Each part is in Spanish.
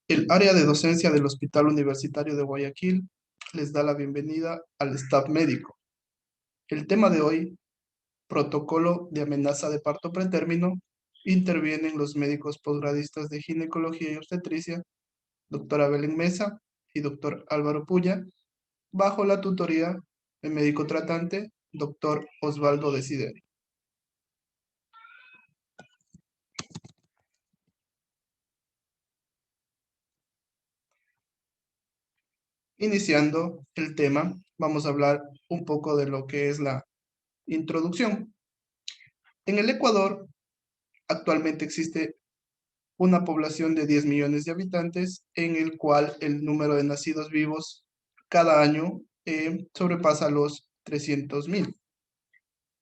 El área de docencia del Hospital Universitario de Guayaquil les da la bienvenida al staff médico. El tema de hoy, protocolo de amenaza de parto pretérmino, intervienen los médicos posgradistas de ginecología y obstetricia, doctora Belén Mesa y doctor Álvaro Puya, bajo la tutoría del médico tratante, doctor Osvaldo Desideri. Iniciando el tema, vamos a hablar un poco de lo que es la introducción. En el Ecuador, actualmente existe una población de 10 millones de habitantes, en el cual el número de nacidos vivos cada año sobrepasa los 300.000.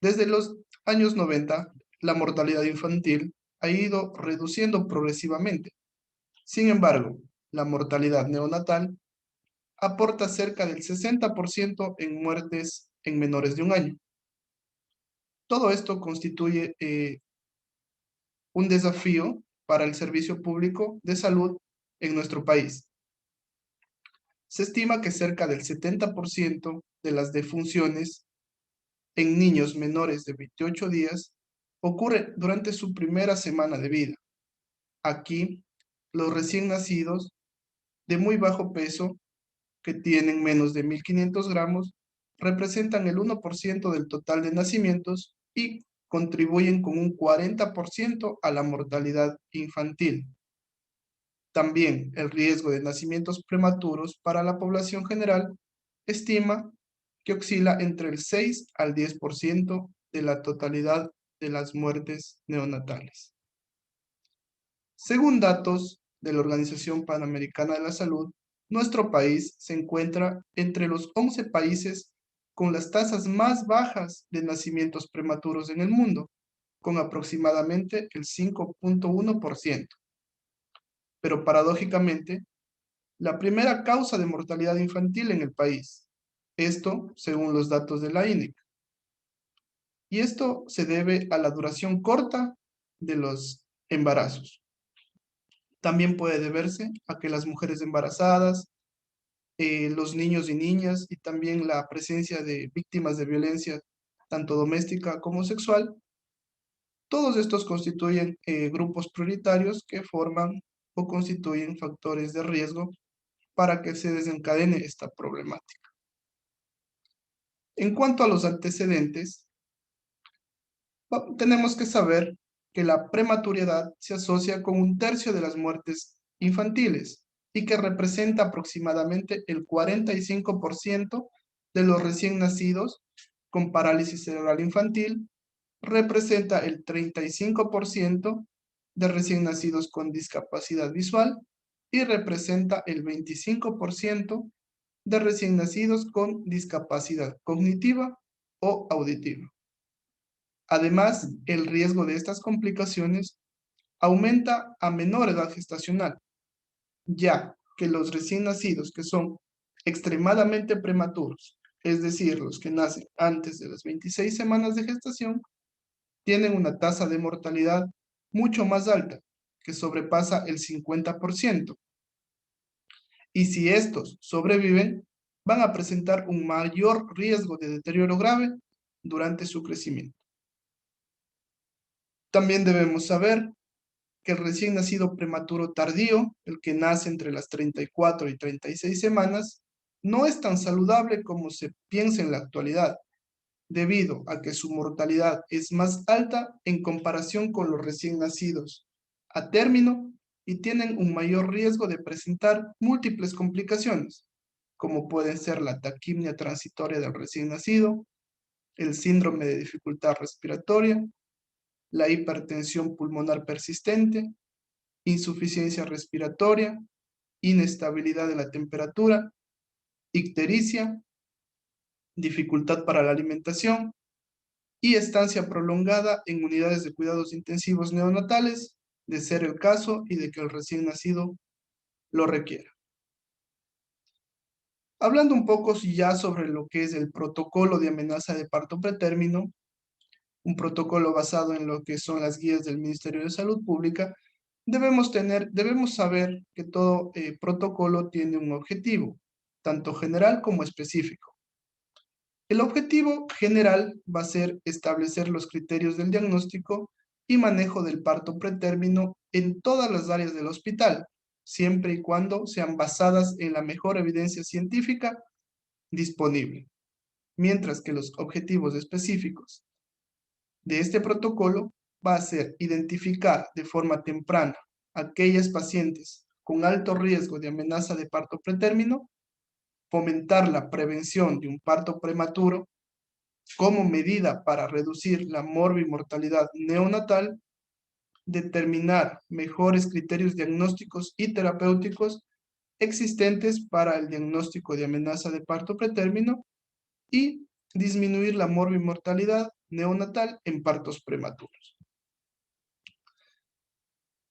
Desde los años 90, la mortalidad infantil ha ido reduciendo progresivamente. Sin embargo, la mortalidad neonatal aporta cerca del 60% en muertes en menores de un año. Todo esto constituye un desafío para el servicio público de salud en nuestro país. Se estima que cerca del 70% de las defunciones en niños menores de 28 días ocurre durante su primera semana de vida. Aquí, los recién nacidos de muy bajo peso, que tienen menos de 1.500 gramos, representan el 1% del total de nacimientos y contribuyen con un 40% a la mortalidad infantil. También el riesgo de nacimientos prematuros para la población general estima que oscila entre el 6 al 10% de la totalidad de las muertes neonatales. Según datos de la Organización Panamericana de la Salud, nuestro país se encuentra entre los 11 países con las tasas más bajas de nacimientos prematuros en el mundo, con aproximadamente el 5.1%. Pero paradójicamente, la primera causa de mortalidad infantil en el país. Esto según los datos de la INEC. Y esto se debe a la duración corta de los embarazos. También puede deberse a que las mujeres embarazadas, los niños y niñas y también la presencia de víctimas de violencia tanto doméstica como sexual, todos estos constituyen grupos prioritarios que forman o constituyen factores de riesgo para que se desencadene esta problemática. En cuanto a los antecedentes, tenemos que saber que la prematuridad se asocia con 1/3 de las muertes infantiles y que representa aproximadamente el 45% de los recién nacidos con parálisis cerebral infantil, representa el 35% de recién nacidos con discapacidad visual y representa el 25% de recién nacidos con discapacidad cognitiva o auditiva. Además, el riesgo de estas complicaciones aumenta a menor edad gestacional, ya que los recién nacidos que son extremadamente prematuros, es decir, los que nacen antes de las 26 semanas de gestación, tienen una tasa de mortalidad mucho más alta, que sobrepasa el 50%. Y si estos sobreviven, van a presentar un mayor riesgo de deterioro grave durante su crecimiento. También debemos saber que el recién nacido prematuro tardío, el que nace entre las 34 y 36 semanas, no es tan saludable como se piensa en la actualidad, debido a que su mortalidad es más alta en comparación con los recién nacidos a término y tienen un mayor riesgo de presentar múltiples complicaciones, como pueden ser la taquimia transitoria del recién nacido, el síndrome de dificultad respiratoria, la hipertensión pulmonar persistente, insuficiencia respiratoria, inestabilidad de la temperatura, ictericia, dificultad para la alimentación y estancia prolongada en unidades de cuidados intensivos neonatales, de ser el caso y de que el recién nacido lo requiera. Hablando un poco ya sobre lo que es el protocolo de amenaza de parto pretérmino, un protocolo basado en lo que son las guías del Ministerio de Salud Pública, Debemos saber que todo protocolo tiene un objetivo, tanto general como específico. El objetivo general va a ser establecer los criterios del diagnóstico y manejo del parto pretérmino en todas las áreas del hospital, siempre y cuando sean basadas en la mejor evidencia científica disponible. Mientras que los objetivos específicos de este protocolo va a ser identificar de forma temprana aquellas pacientes con alto riesgo de amenaza de parto pretérmino, fomentar la prevención de un parto prematuro como medida para reducir la morbimortalidad neonatal, determinar mejores criterios diagnósticos y terapéuticos existentes para el diagnóstico de amenaza de parto pretérmino y disminuir la morbimortalidad neonatal en partos prematuros.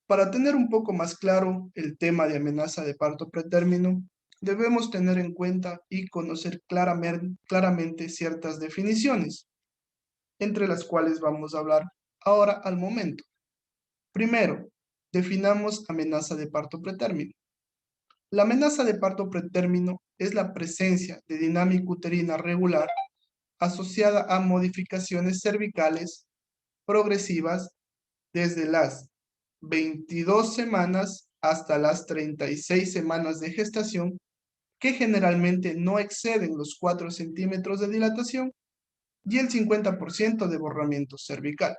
Para tener un poco más claro el tema de amenaza de parto pretérmino, debemos tener en cuenta y conocer claramente ciertas definiciones, entre las cuales vamos a hablar ahora al momento. Primero, definamos amenaza de parto pretérmino. La amenaza de parto pretérmino es la presencia de dinámica uterina regular asociada a modificaciones cervicales progresivas desde las 22 semanas hasta las 36 semanas de gestación, que generalmente no exceden los 4 centímetros de dilatación y el 50% de borramiento cervical.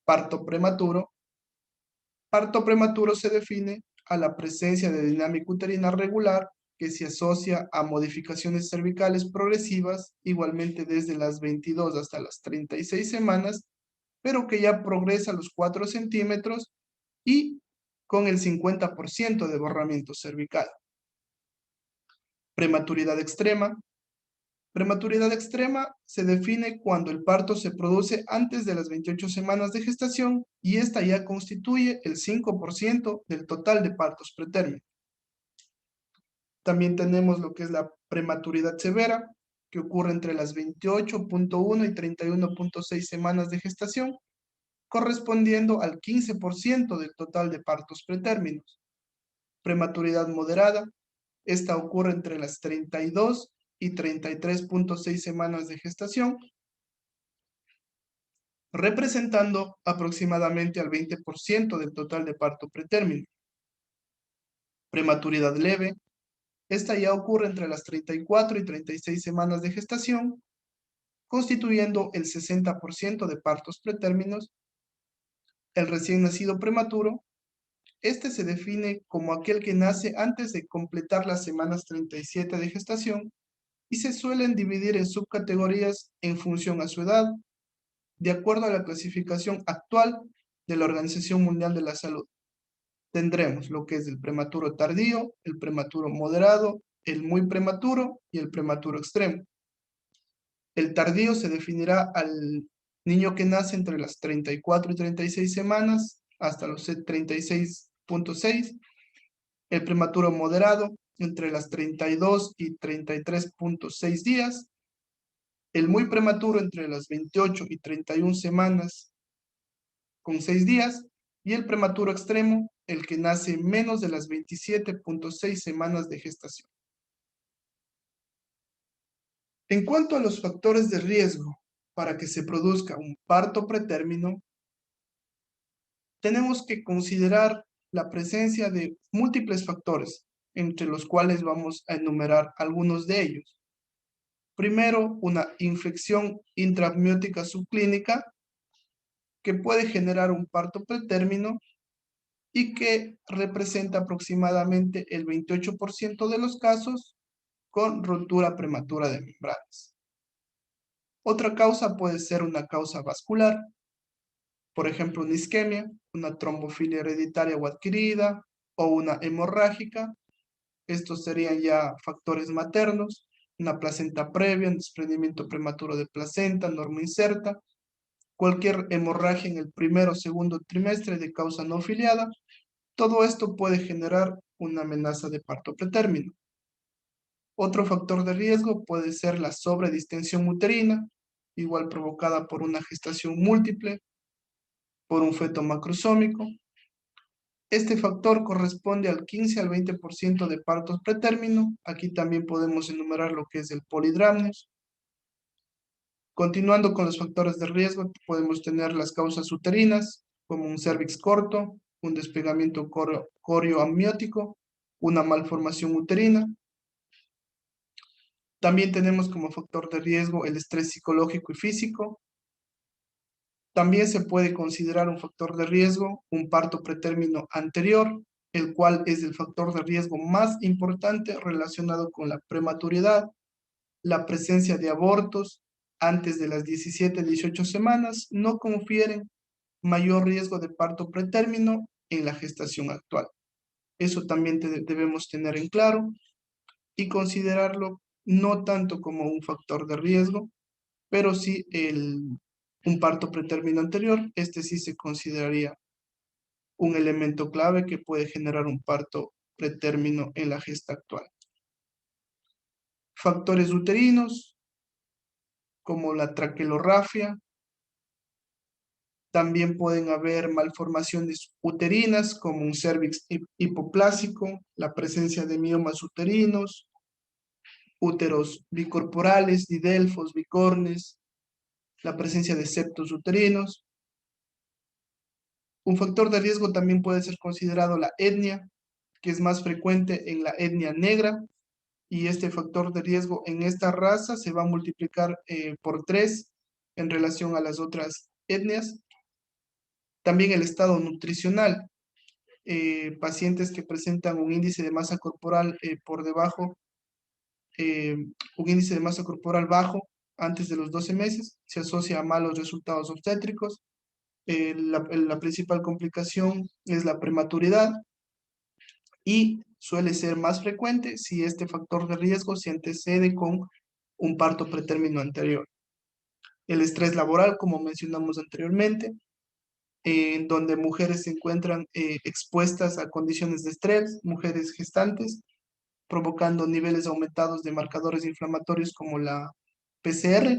Parto prematuro. Parto prematuro se define a la presencia de dinámica uterina regular que se asocia a modificaciones cervicales progresivas, igualmente desde las 22 hasta las 36 semanas, pero que ya progresa a los 4 centímetros y con el 50% de borramiento cervical. Prematuridad extrema. Prematuridad extrema se define cuando el parto se produce antes de las 28 semanas de gestación y esta ya constituye el 5% del total de partos pretérmino. También tenemos lo que es la prematuridad severa, que ocurre entre las 28.1 y 31.6 semanas de gestación, correspondiendo al 15% del total de partos pretérminos. Prematuridad moderada, esta ocurre entre las 32 y 33.6 semanas de gestación, representando aproximadamente al 20% del total de parto pretérmino. Prematuridad leve, esta ya ocurre entre las 34 y 36 semanas de gestación, constituyendo el 60% de partos pretérminos. El recién nacido prematuro, este se define como aquel que nace antes de completar las semanas 37 de gestación y se suelen dividir en subcategorías en función a su edad, de acuerdo a la clasificación actual de la Organización Mundial de la Salud. Tendremos lo que es el prematuro tardío, el prematuro moderado, el muy prematuro y el prematuro extremo. El tardío se definirá al niño que nace entre las 34 y 36 semanas hasta los 36.6. El prematuro moderado entre las 32 y 33.6 días. El muy prematuro entre las 28 y 31 semanas con 6 días. Y el prematuro extremo, el que nace menos de las 27.6 semanas de gestación. En cuanto a los factores de riesgo para que se produzca un parto pretérmino, tenemos que considerar la presencia de múltiples factores, entre los cuales vamos a enumerar algunos de ellos. Primero, una infección intraamniótica subclínica que puede generar un parto pretérmino y que representa aproximadamente el 28% de los casos con ruptura prematura de membranas. Otra causa puede ser una causa vascular, por ejemplo, una isquemia, una trombofilia hereditaria o adquirida, o una hemorrágica. Estos serían ya factores maternos, una placenta previa, un desprendimiento prematuro de placenta, norma incerta, cualquier hemorragia en el primero o segundo trimestre de causa no filiada. Todo esto puede generar una amenaza de parto pretérmino. Otro factor de riesgo puede ser la sobredistensión uterina, igual provocada por una gestación múltiple, por un feto macrosómico, Este factor corresponde al 15 al 20% de partos pretérmino. Aquí también podemos enumerar lo que es el polidramnios. Continuando con los factores de riesgo, podemos tener las causas uterinas, como un cérvix corto, un despegamiento corioamniótico, una malformación uterina. También tenemos como factor de riesgo el estrés psicológico y físico. También se puede considerar un factor de riesgo un parto pretérmino anterior, el cual es el factor de riesgo más importante relacionado con la prematuridad, la presencia de abortos antes de las 17-18 semanas no confieren mayor riesgo de parto pretérmino en la gestación actual. Eso también debemos tener en claro y considerarlo no tanto como un factor de riesgo, pero sí un parto pretérmino anterior, este sí se consideraría un elemento clave que puede generar un parto pretérmino en la gesta actual. Factores uterinos, como la traqueorrafia. También pueden haber malformaciones uterinas, como un cérvix hipoplásico, la presencia de miomas uterinos, úteros bicorporales, didelfos, bicornes, la presencia de septos uterinos. Un factor de riesgo también puede ser considerado la etnia, que es más frecuente en la etnia negra, y este factor de riesgo en esta raza se va a multiplicar por 3 en relación a las otras etnias. También el estado nutricional, pacientes que presentan un índice de masa corporal por debajo, un índice de masa corporal bajo antes de los 12 meses, se asocia a malos resultados obstétricos. La principal complicación es la prematuridad y suele ser más frecuente si este factor de riesgo se antecede con un parto pretérmino anterior. El estrés laboral, como mencionamos anteriormente, en donde mujeres se encuentran expuestas a condiciones de estrés, mujeres gestantes, provocando niveles aumentados de marcadores inflamatorios como la PCR,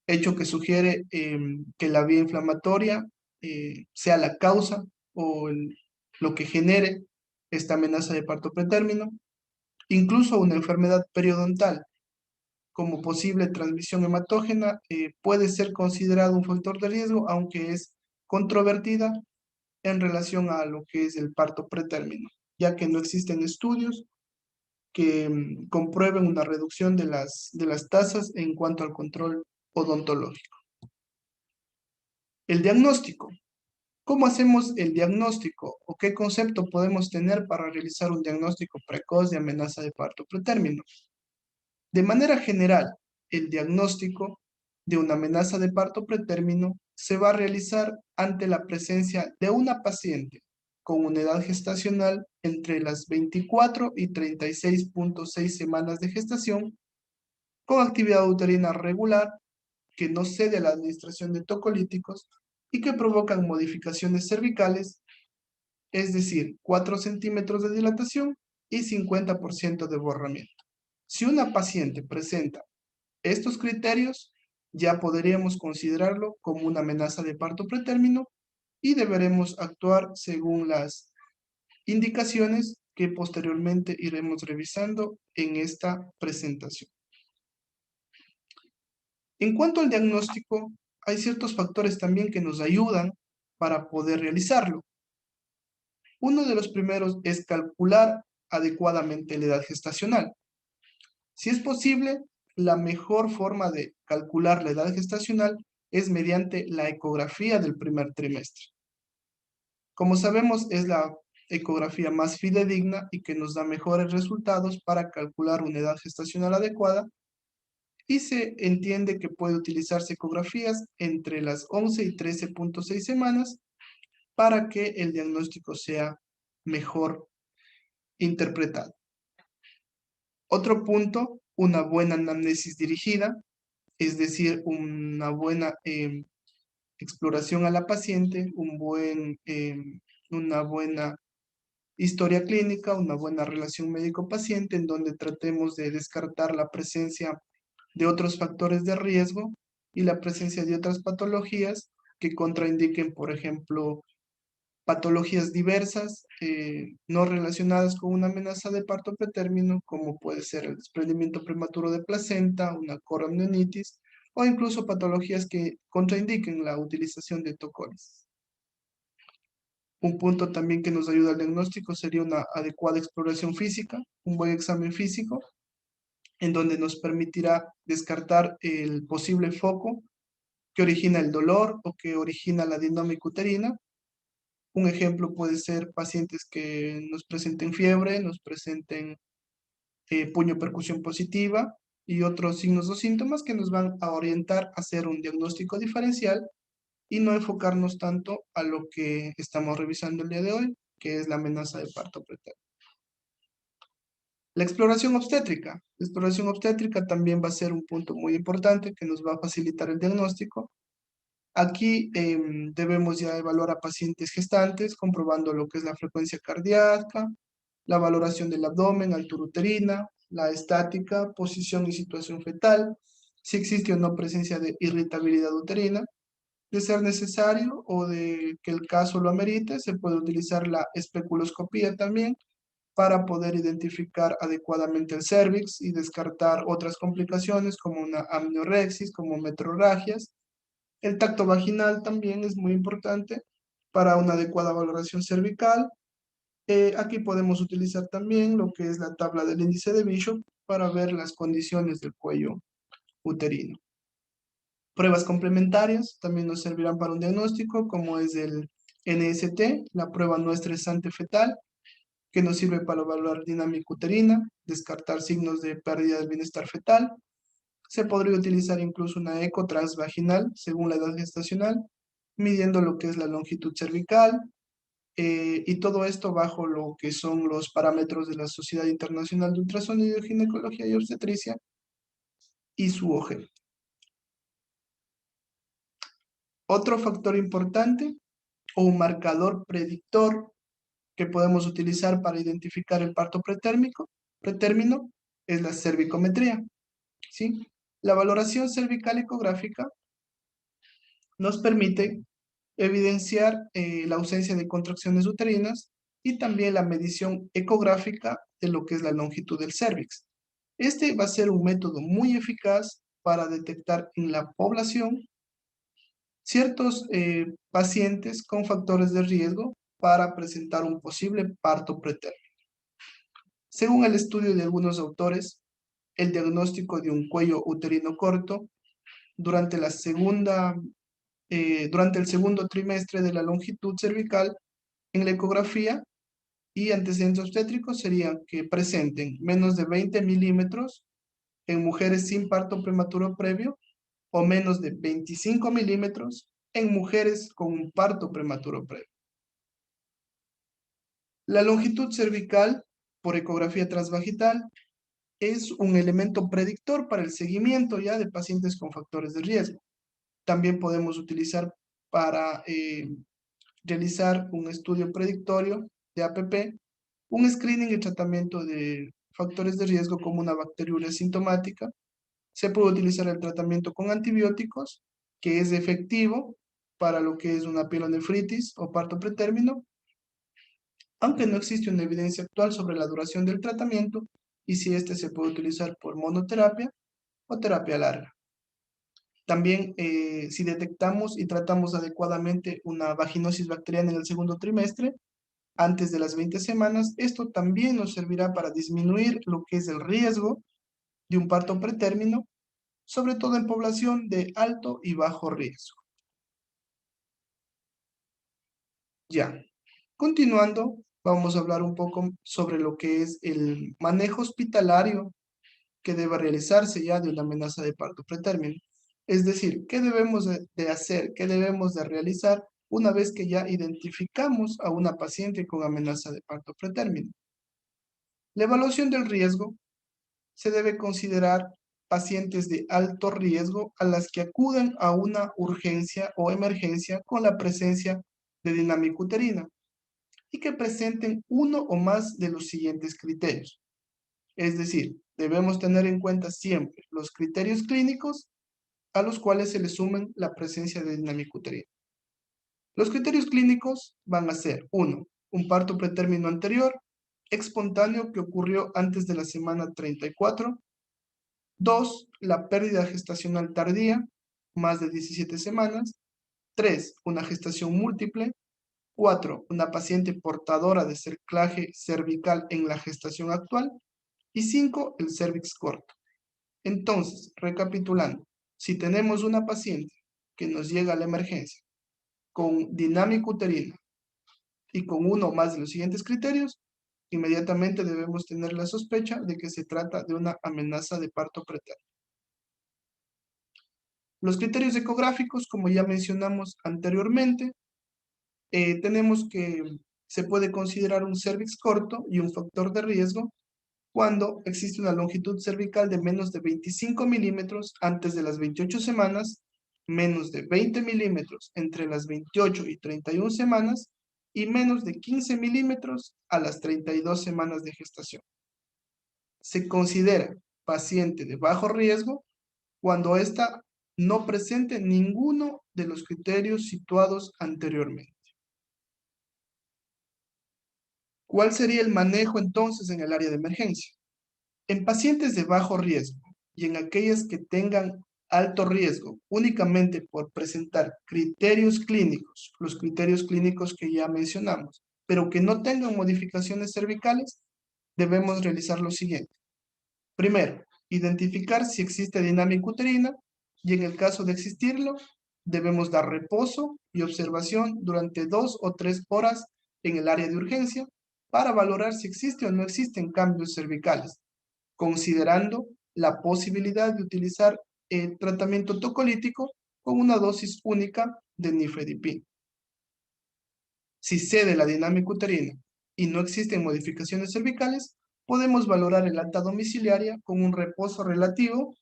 hecho que sugiere que la vía inflamatoria sea la causa o lo que genere esta amenaza de parto pretérmino. Incluso una enfermedad periodontal como posible transmisión hematógena puede ser considerado un factor de riesgo, aunque es controvertida en relación a lo que es el parto pretérmino, ya que no existen estudios que comprueben una reducción de las tasas en cuanto al control odontológico. El diagnóstico. ¿Cómo hacemos el diagnóstico o qué concepto podemos tener para realizar un diagnóstico precoz de amenaza de parto pretérmino? De manera general, el diagnóstico de una amenaza de parto pretérmino se va a realizar ante la presencia de una paciente con una edad gestacional entre las 24 y 36.6 semanas de gestación, con actividad uterina regular, que no cede a la administración de tocolíticos y que provocan modificaciones cervicales, es decir, 4 centímetros de dilatación y 50% de borramiento. Si una paciente presenta estos criterios, ya podríamos considerarlo como una amenaza de parto pretérmino y deberemos actuar según las indicaciones que posteriormente iremos revisando en esta presentación. En cuanto al diagnóstico, hay ciertos factores también que nos ayudan para poder realizarlo. Uno de los primeros es calcular adecuadamente la edad gestacional. Si es posible, la mejor forma de calcular la edad gestacional es mediante la ecografía del primer trimestre. Como sabemos, es la ecografía más fidedigna y que nos da mejores resultados para calcular una edad gestacional adecuada, y se entiende que puede utilizarse ecografías entre las 11 y 13.6 semanas para que el diagnóstico sea mejor interpretado. Otro punto, una buena anamnesis dirigida, es decir, una buena exploración a la paciente, una buena historia clínica, una buena relación médico-paciente en donde tratemos de descartar la presencia de otros factores de riesgo y la presencia de otras patologías que contraindiquen, por ejemplo, patologías diversas no relacionadas con una amenaza de parto pretérmino, como puede ser el desprendimiento prematuro de placenta, una coramnionitis, o incluso patologías que contraindiquen la utilización de tocólisis. Un punto también que nos ayuda al diagnóstico sería una adecuada exploración física, un buen examen físico, en donde nos permitirá descartar el posible foco que origina el dolor o que origina la dinámica uterina. Un ejemplo puede ser pacientes que nos presenten fiebre, nos presenten puño percusión positiva y otros signos o síntomas que nos van a orientar a hacer un diagnóstico diferencial y no enfocarnos tanto a lo que estamos revisando el día de hoy, que es la amenaza de parto preterno. La exploración obstétrica. La exploración obstétrica también va a ser un punto muy importante que nos va a facilitar el diagnóstico. Aquí debemos ya evaluar a pacientes gestantes, comprobando lo que es la frecuencia cardíaca, la valoración del abdomen, altura uterina, la estática, posición y situación fetal, si existe o no presencia de irritabilidad uterina. De ser necesario o de que el caso lo amerite, se puede utilizar la especuloscopía también para poder identificar adecuadamente el cérvix y descartar otras complicaciones como una amniorexis, como metrorragias. El tacto vaginal también es muy importante para una adecuada valoración cervical. Aquí podemos utilizar también lo que es la tabla del índice de Bishop para ver las condiciones del cuello uterino. Pruebas complementarias también nos servirán para un diagnóstico, como es el NST, la prueba no estresante fetal, que nos sirve para evaluar dinámica uterina, descartar signos de pérdida del bienestar fetal. Se podría utilizar incluso una eco transvaginal según la edad gestacional, midiendo lo que es la longitud cervical, y todo esto bajo lo que son los parámetros de la Sociedad Internacional de Ultrasonido, Ginecología y Obstetricia y su OG. Otro factor importante o un marcador predictor que podemos utilizar para identificar el parto pretérmino es la cervicometría, ¿sí? La valoración cervical ecográfica nos permite evidenciar la ausencia de contracciones uterinas y también la medición ecográfica de lo que es la longitud del cérvix. Este va a ser un método muy eficaz para detectar en la población ciertos pacientes con factores de riesgo para presentar un posible parto pretérmino. Según el estudio de algunos autores, el diagnóstico de un cuello uterino corto durante durante el segundo trimestre de la longitud cervical en la ecografía y antecedentes obstétricos serían que presenten menos de 20 milímetros en mujeres sin parto prematuro previo o menos de 25 milímetros en mujeres con un parto prematuro previo. La longitud cervical por ecografía transvaginal es un elemento predictor para el seguimiento ya de pacientes con factores de riesgo. También podemos utilizar para realizar un estudio predictorio de APP, un screening y tratamiento de factores de riesgo como una bacteriuria sintomática. Se puede utilizar el tratamiento con antibióticos, que es efectivo para lo que es una pielonefritis o parto pretérmino, aunque no existe una evidencia actual sobre la duración del tratamiento y si este se puede utilizar por monoterapia o terapia larga. También, si detectamos y tratamos adecuadamente una vaginosis bacteriana en el segundo trimestre, antes de las 20 semanas, esto también nos servirá para disminuir lo que es el riesgo de un parto pretérmino, sobre todo en población de alto y bajo riesgo. Ya, continuando, vamos a hablar un poco sobre lo que es el manejo hospitalario que debe realizarse ya de una amenaza de parto pretérmino. Es decir, ¿qué debemos de hacer, qué debemos de realizar una vez que ya identificamos a una paciente con amenaza de parto pretérmino? La evaluación del riesgo se debe considerar pacientes de alto riesgo a las que acuden a una urgencia o emergencia con la presencia de dinámica uterina y que presenten uno o más de los siguientes criterios. Es decir, debemos tener en cuenta siempre los criterios clínicos a los cuales se le sumen la presencia de dinámica uterina. Los criterios clínicos van a ser: 1, un parto pretérmino anterior, espontáneo que ocurrió antes de la semana 34. 2, la pérdida gestacional tardía, más de 17 semanas. 3, una gestación múltiple. 4, una paciente portadora de cerclaje cervical en la gestación actual. Y 5, el cérvix corto. Entonces, recapitulando, si tenemos una paciente que nos llega a la emergencia con dinámica uterina y con uno o más de los siguientes criterios, inmediatamente debemos tener la sospecha de que se trata de una amenaza de parto pretérmino. Los criterios ecográficos, como ya mencionamos anteriormente, tenemos que se puede considerar un cérvix corto y un factor de riesgo cuando existe una longitud cervical de menos de 25 milímetros antes de las 28 semanas, menos de 20 milímetros entre las 28 y 31 semanas y menos de 15 milímetros a las 32 semanas de gestación. Se considera paciente de bajo riesgo cuando ésta no presente ninguno de los criterios situados anteriormente. ¿Cuál sería el manejo entonces en el área de emergencia? En pacientes de bajo riesgo y en aquellas que tengan alto riesgo únicamente por presentar criterios clínicos, los criterios clínicos que ya mencionamos, pero que no tengan modificaciones cervicales, debemos realizar lo siguiente. Primero, identificar si existe dinámica uterina y en el caso de existirlo, debemos dar reposo y observación durante 2 o 3 horas en el área de urgencia para valorar si existe o no existen cambios cervicales, considerando la posibilidad de utilizar el tratamiento tocolítico con una dosis única de nifedipina. Si cede la dinámica uterina y no existen modificaciones cervicales, podemos valorar el alta domiciliaria con un reposo relativo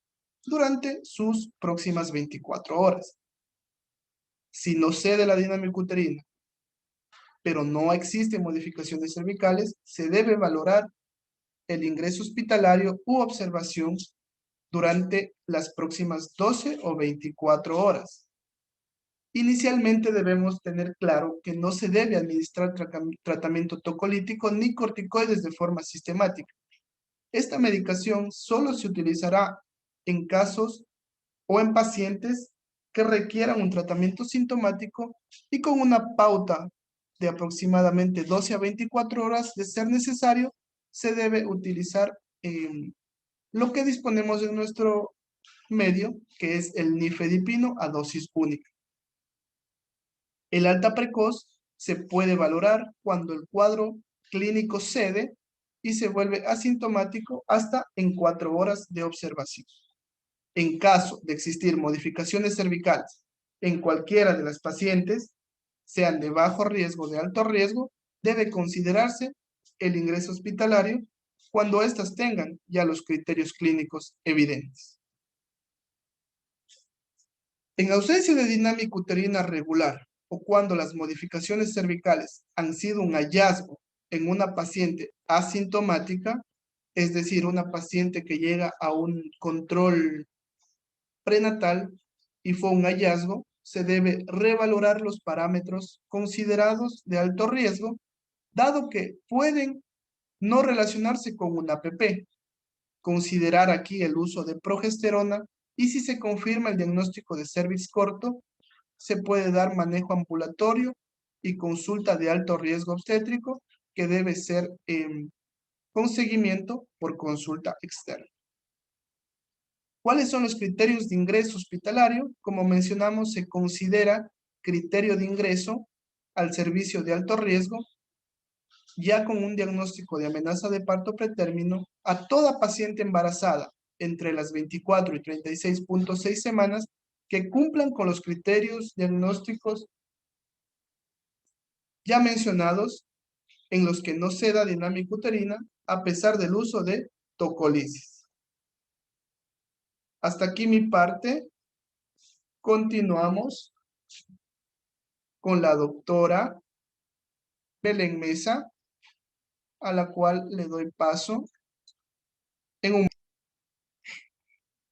durante sus próximas 24 horas. Si no cede la dinámica uterina, pero no existen modificaciones cervicales, se debe valorar el ingreso hospitalario u observación durante las próximas 12 o 24 horas. Inicialmente debemos tener claro que no se debe administrar tratamiento tocolítico ni corticoides de forma sistemática. Esta medicación solo se utilizará en casos o en pacientes que requieran un tratamiento sintomático y con una pauta de aproximadamente 12 a 24 horas, de ser necesario, se debe utilizar lo que disponemos en nuestro medio, que es el nifedipino a dosis única. El alta precoz se puede valorar cuando el cuadro clínico cede y se vuelve asintomático hasta en 4 horas de observación. En caso de existir modificaciones cervicales en cualquiera de las pacientes, sean de bajo riesgo o de alto riesgo, debe considerarse el ingreso hospitalario cuando éstas tengan ya los criterios clínicos evidentes. En ausencia de dinámica uterina regular o cuando las modificaciones cervicales han sido un hallazgo en una paciente asintomática, es decir, una paciente que llega a un control prenatal y fue un hallazgo, se debe revalorar los parámetros considerados de alto riesgo, dado que pueden no relacionarse con una APP. Considerar aquí el uso de progesterona y si se confirma el diagnóstico de cérvix corto, se puede dar manejo ambulatorio y consulta de alto riesgo obstétrico que debe ser con seguimiento por consulta externa. ¿Cuáles son los criterios de ingreso hospitalario? Como mencionamos, se considera criterio de ingreso al servicio de alto riesgo ya con un diagnóstico de amenaza de parto pretérmino a toda paciente embarazada entre las 24 y 36.6 semanas que cumplan con los criterios diagnósticos ya mencionados, en los que no se da dinámica uterina a pesar del uso de tocolisis. Hasta aquí mi parte. Continuamos con la doctora Belén Mesa, a la cual le doy paso en un...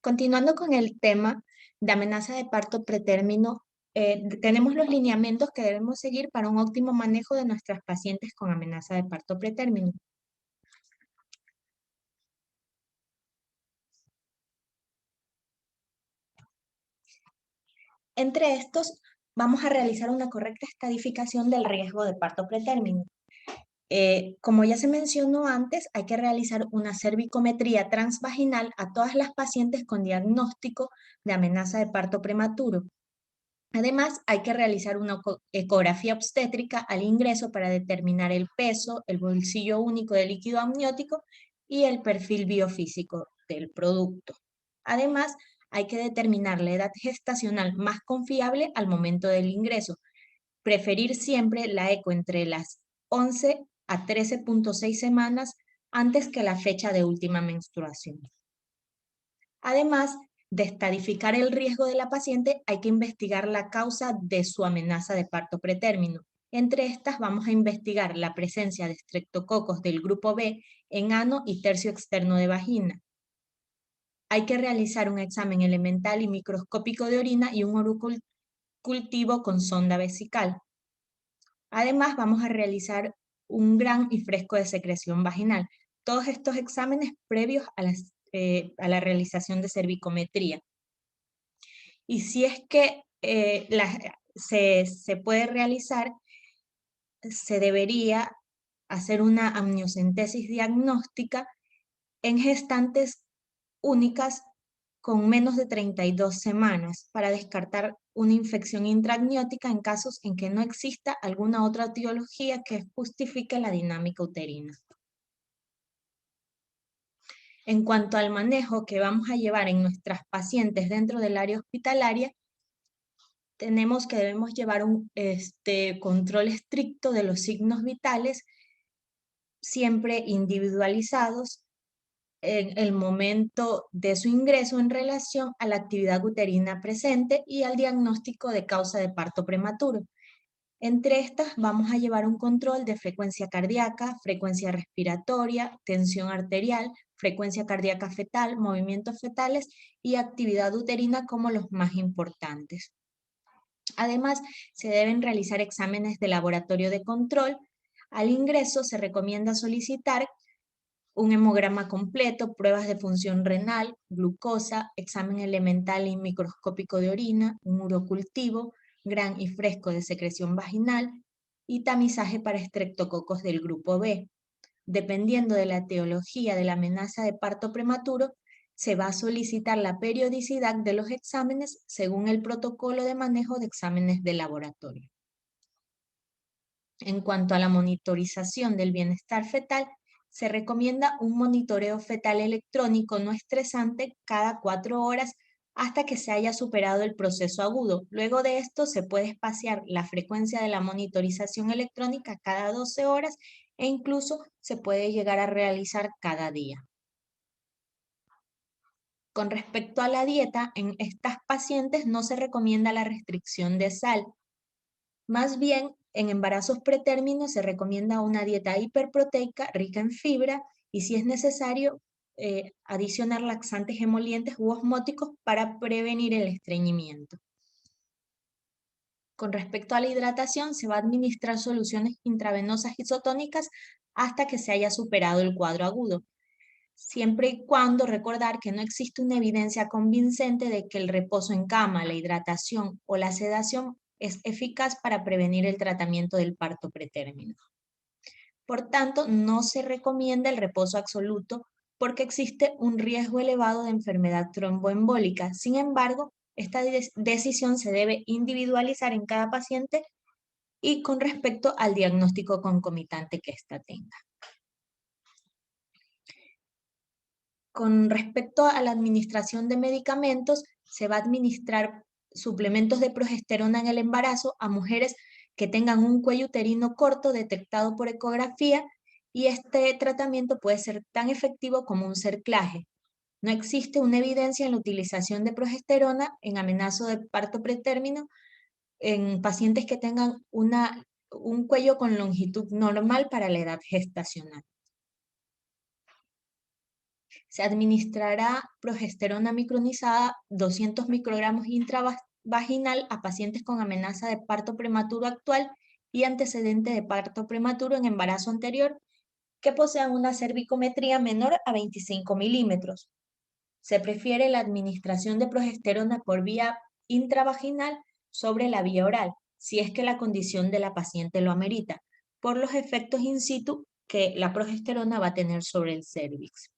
Continuando con el tema de amenaza de parto pretérmino, tenemos los lineamientos que debemos seguir para un óptimo manejo de nuestras pacientes con amenaza de parto pretérmino. Entre estos, vamos a realizar una correcta estadificación del riesgo de parto pretérmino. Como ya se mencionó antes, hay que realizar una cervicometría transvaginal a todas las pacientes con diagnóstico de amenaza de parto prematuro. Además, hay que realizar una ecografía obstétrica al ingreso para determinar el peso, el bolsillo único de líquido amniótico y el perfil biofísico del producto. Además, hay que determinar la edad gestacional más confiable al momento del ingreso. Preferir siempre la eco entre las 11 a 13.6 semanas antes que la fecha de última menstruación. Además de estadificar el riesgo de la paciente, hay que investigar la causa de su amenaza de parto pretérmino. Entre estas vamos a investigar la presencia de estreptococos del grupo B en ano y tercio externo de vagina. Hay que realizar un examen elemental y microscópico de orina y un urocultivo con sonda vesical. Además, vamos a realizar un gran y fresco de secreción vaginal. Todos estos exámenes previos a la realización de cervicometría. Y si es que se puede realizar, se debería hacer una amniocentesis diagnóstica en gestantes únicas con menos de 32 semanas para descartar una infección intraamniótica en casos en que no exista alguna otra etiología que justifique la dinámica uterina. En cuanto al manejo que vamos a llevar en nuestras pacientes dentro del área hospitalaria, debemos llevar un control estricto de los signos vitales, siempre individualizados en el momento de su ingreso en relación a la actividad uterina presente y al diagnóstico de causa de parto prematuro. Entre estas vamos a llevar un control de frecuencia cardíaca, frecuencia respiratoria, tensión arterial, frecuencia cardíaca fetal, movimientos fetales y actividad uterina como los más importantes. Además, se deben realizar exámenes de laboratorio de control. Al ingreso se recomienda solicitar un hemograma completo, pruebas de función renal, glucosa, examen elemental y microscópico de orina, un urocultivo, gran y fresco de secreción vaginal y tamizaje para estreptococos del grupo B. Dependiendo de la etiología de la amenaza de parto prematuro, se va a solicitar la periodicidad de los exámenes según el protocolo de manejo de exámenes de laboratorio. En cuanto a la monitorización del bienestar fetal, se recomienda un monitoreo fetal electrónico no estresante cada 4 horas hasta que se haya superado el proceso agudo. Luego de esto se puede espaciar la frecuencia de la monitorización electrónica cada 12 horas e incluso se puede llegar a realizar cada día. Con respecto a la dieta, en estas pacientes no se recomienda la restricción de sal. Más bien, en embarazos pretérminos se recomienda una dieta hiperproteica rica en fibra y si es necesario adicionar laxantes emolientes u osmóticos para prevenir el estreñimiento. Con respecto a la hidratación, se va a administrar soluciones intravenosas isotónicas hasta que se haya superado el cuadro agudo, siempre y cuando recordar que no existe una evidencia convincente de que el reposo en cama, la hidratación o la sedación es eficaz para prevenir el tratamiento del parto pretérmino. Por tanto, no se recomienda el reposo absoluto porque existe un riesgo elevado de enfermedad tromboembólica. Sin embargo, esta decisión se debe individualizar en cada paciente y con respecto al diagnóstico concomitante que ésta tenga. Con respecto a la administración de medicamentos, se va a administrar suplementos de progesterona en el embarazo a mujeres que tengan un cuello uterino corto detectado por ecografía y este tratamiento puede ser tan efectivo como un cerclaje. No existe una evidencia en la utilización de progesterona en amenaza de parto pretérmino en pacientes que tengan un cuello con longitud normal para la edad gestacional. Se administrará progesterona micronizada 200 microgramos vaginal a pacientes con amenaza de parto prematuro actual y antecedente de parto prematuro en embarazo anterior que posean una cervicometría menor a 25 milímetros. Se prefiere la administración de progesterona por vía intravaginal sobre la vía oral, si es que la condición de la paciente lo amerita, por los efectos in situ que la progesterona va a tener sobre el cérvix.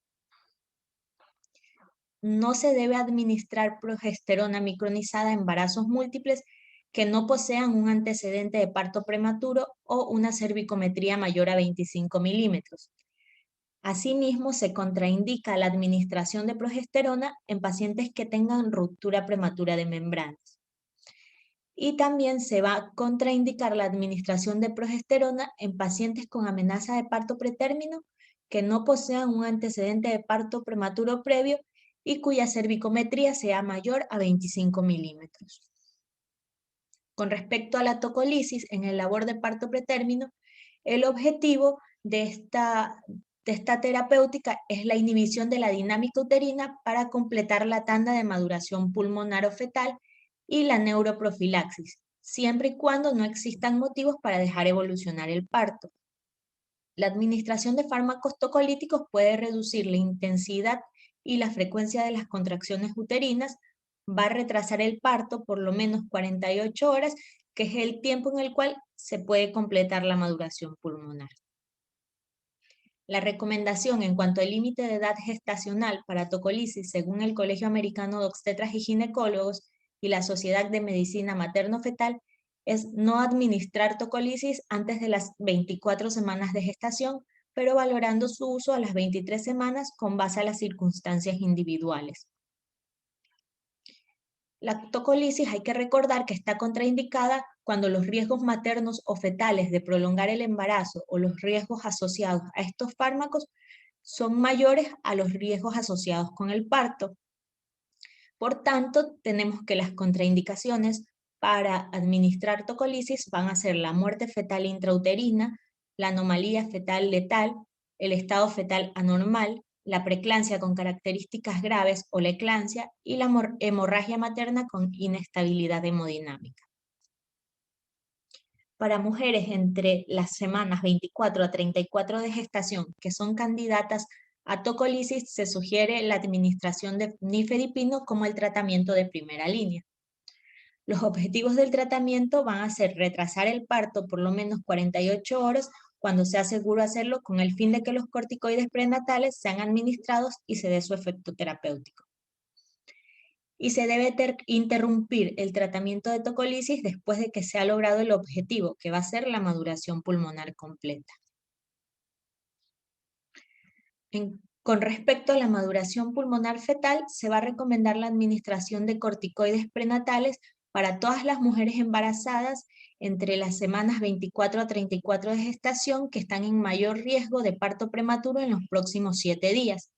No se debe administrar progesterona micronizada en embarazos múltiples que no posean un antecedente de parto prematuro o una cervicometría mayor a 25 milímetros. Asimismo, se contraindica la administración de progesterona en pacientes que tengan ruptura prematura de membranas. Y también se va a contraindicar la administración de progesterona en pacientes con amenaza de parto pretérmino que no posean un antecedente de parto prematuro previo y cuya cervicometría sea mayor a 25 milímetros. Con respecto a la tocolisis en el labor de parto pretérmino, el objetivo de esta terapéutica es la inhibición de la dinámica uterina para completar la tanda de maduración pulmonar o fetal y la neuroprofilaxis, siempre y cuando no existan motivos para dejar evolucionar el parto. La administración de fármacos tocolíticos puede reducir la intensidad y la frecuencia de las contracciones uterinas, va a retrasar el parto por lo menos 48 horas, que es el tiempo en el cual se puede completar la maduración pulmonar. La recomendación en cuanto al límite de edad gestacional para tocolisis, según el Colegio Americano de Obstetras y Ginecólogos y la Sociedad de Medicina Materno-Fetal, es no administrar tocolisis antes de las 24 semanas de gestación, pero valorando su uso a las 23 semanas con base a las circunstancias individuales. La tocolisis hay que recordar que está contraindicada cuando los riesgos maternos o fetales de prolongar el embarazo o los riesgos asociados a estos fármacos son mayores a los riesgos asociados con el parto. Por tanto, tenemos que las contraindicaciones para administrar tocolisis van a ser la muerte fetal intrauterina, la anomalía fetal letal, el estado fetal anormal, la preeclampsia con características graves o la eclampsia y la hemorragia materna con inestabilidad hemodinámica. Para mujeres entre las semanas 24 a 34 de gestación que son candidatas a tocolisis, se sugiere la administración de nifedipino como el tratamiento de primera línea. Los objetivos del tratamiento van a ser retrasar el parto por lo menos 48 horas cuando sea seguro hacerlo con el fin de que los corticoides prenatales sean administrados y se dé su efecto terapéutico. Y se debe interrumpir el tratamiento de tocolisis después de que se ha logrado el objetivo, que va a ser la maduración pulmonar completa. Con respecto a la maduración pulmonar fetal, se va a recomendar la administración de corticoides prenatales para todas las mujeres embarazadas entre las semanas 24 a 34 de gestación que están en mayor riesgo de parto prematuro en los próximos 7 días.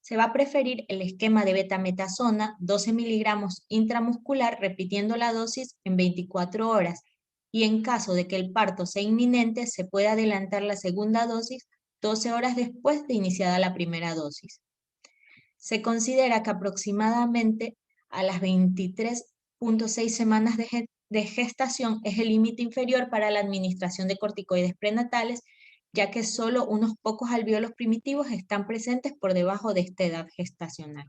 Se va a preferir el esquema de betametasona 12 miligramos intramuscular repitiendo la dosis en 24 horas y en caso de que el parto sea inminente se puede adelantar la segunda dosis 12 horas después de iniciada la primera dosis. Se considera que aproximadamente a las 23.6 semanas de gestación es el límite inferior para la administración de corticoides prenatales, ya que solo unos pocos alvéolos primitivos están presentes por debajo de esta edad gestacional.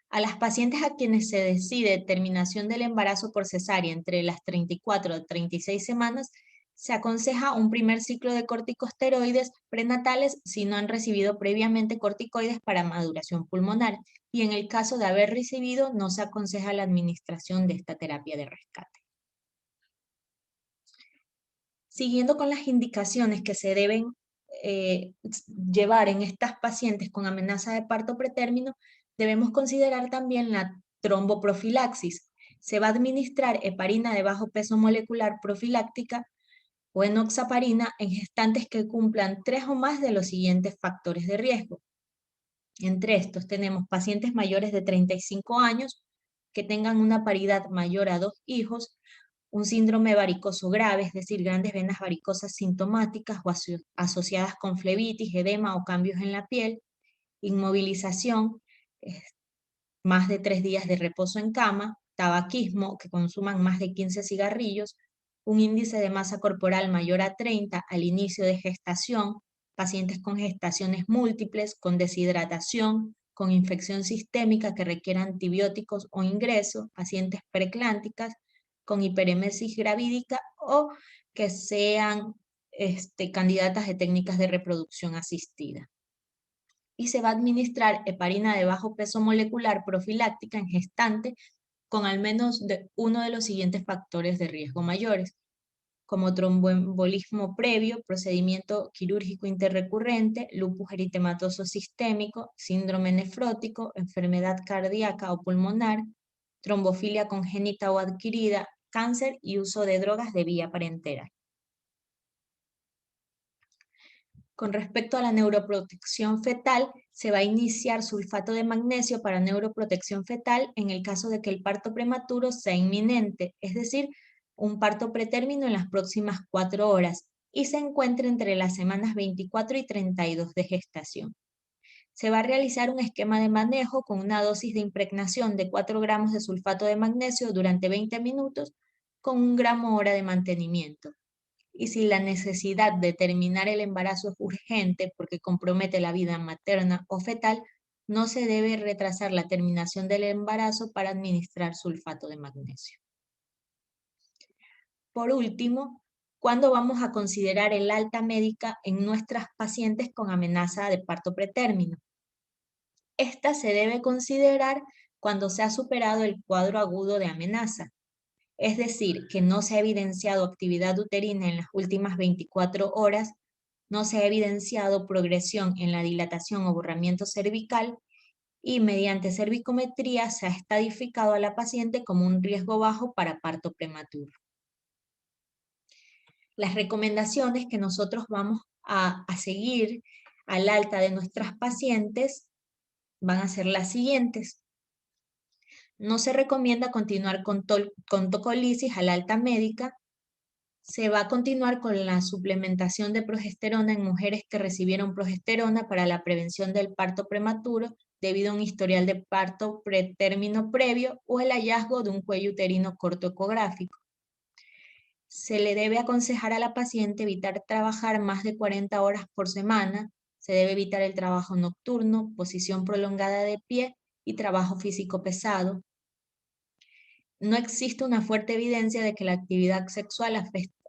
A las pacientes a quienes se decide terminación del embarazo por cesárea entre las 34 a 36 semanas, se aconseja un primer ciclo de corticosteroides prenatales si no han recibido previamente corticoides para maduración pulmonar, y en el caso de haber recibido, no se aconseja la administración de esta terapia de rescate. Siguiendo con las indicaciones que se deben llevar en estas pacientes con amenaza de parto pretérmino, debemos considerar también la tromboprofilaxis. Se va a administrar heparina de bajo peso molecular profiláctica o enoxaparina en gestantes que cumplan 3 o más de los siguientes factores de riesgo. Entre estos tenemos pacientes mayores de 35 años que tengan una paridad mayor a 2 hijos, un síndrome varicoso grave, es decir, grandes venas varicosas sintomáticas o asociadas con flebitis, edema o cambios en la piel, inmovilización, más de 3 días de reposo en cama, tabaquismo, que consuman más de 15 cigarrillos, un índice de masa corporal mayor a 30 al inicio de gestación, pacientes con gestaciones múltiples, con deshidratación, con infección sistémica que requiera antibióticos o ingreso, pacientes preclánticas, con hiperemesis gravídica o que sean candidatas de técnicas de reproducción asistida. Y se va a administrar heparina de bajo peso molecular profiláctica en gestante con al menos uno de los siguientes factores de riesgo mayores, como tromboembolismo previo, procedimiento quirúrgico interrecurrente, lupus eritematoso sistémico, síndrome nefrótico, enfermedad cardíaca o pulmonar, trombofilia congénita o adquirida, cáncer y uso de drogas de vía parenteral. Con respecto a la neuroprotección fetal, se va a iniciar sulfato de magnesio para neuroprotección fetal en el caso de que el parto prematuro sea inminente, es decir, un parto pretérmino en las próximas 4 horas y se encuentre entre las semanas 24 y 32 de gestación. Se va a realizar un esquema de manejo con una dosis de impregnación de 4 gramos de sulfato de magnesio durante 20 minutos con 1 gramo hora de mantenimiento. Y si la necesidad de terminar el embarazo es urgente porque compromete la vida materna o fetal, no se debe retrasar la terminación del embarazo para administrar sulfato de magnesio. Por último, ¿cuándo vamos a considerar el alta médica en nuestras pacientes con amenaza de parto pretérmino? Esta se debe considerar cuando se ha superado el cuadro agudo de amenaza, es decir, que no se ha evidenciado actividad uterina en las últimas 24 horas, no se ha evidenciado progresión en la dilatación o borramiento cervical y mediante cervicometría se ha estadificado a la paciente como un riesgo bajo para parto prematuro. Las recomendaciones que nosotros vamos a seguir al alta de nuestras pacientes van a ser las siguientes. No se recomienda continuar con tocolisis al alta médica. Se va a continuar con la suplementación de progesterona en mujeres que recibieron progesterona para la prevención del parto prematuro debido a un historial de parto pretérmino previo o el hallazgo de un cuello uterino corto ecográfico. Se le debe aconsejar a la paciente evitar trabajar más de 40 horas por semana. Se debe evitar el trabajo nocturno, posición prolongada de pie y trabajo físico pesado. No existe una fuerte evidencia de que la actividad sexual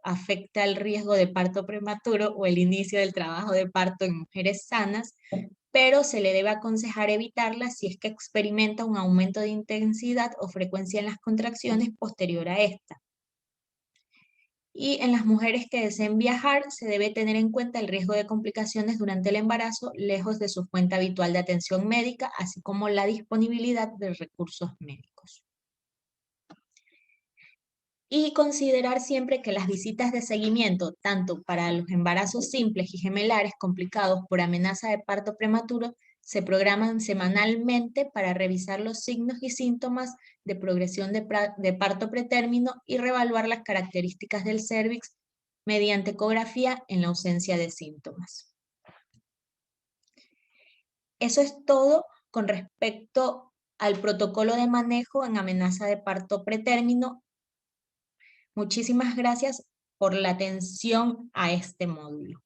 afecta al riesgo de parto prematuro o el inicio del trabajo de parto en mujeres sanas, pero se le debe aconsejar evitarla si es que experimenta un aumento de intensidad o frecuencia en las contracciones posterior a esta. Y en las mujeres que deseen viajar, se debe tener en cuenta el riesgo de complicaciones durante el embarazo lejos de su fuente habitual de atención médica, así como la disponibilidad de recursos médicos. Y considerar siempre que las visitas de seguimiento, tanto para los embarazos simples y gemelares complicados por amenaza de parto prematuro, se programan semanalmente para revisar los signos y síntomas de progresión de parto pretérmino y reevaluar las características del cérvix mediante ecografía en la ausencia de síntomas. Eso es todo con respecto al protocolo de manejo en amenaza de parto pretérmino. Muchísimas gracias por la atención a este módulo.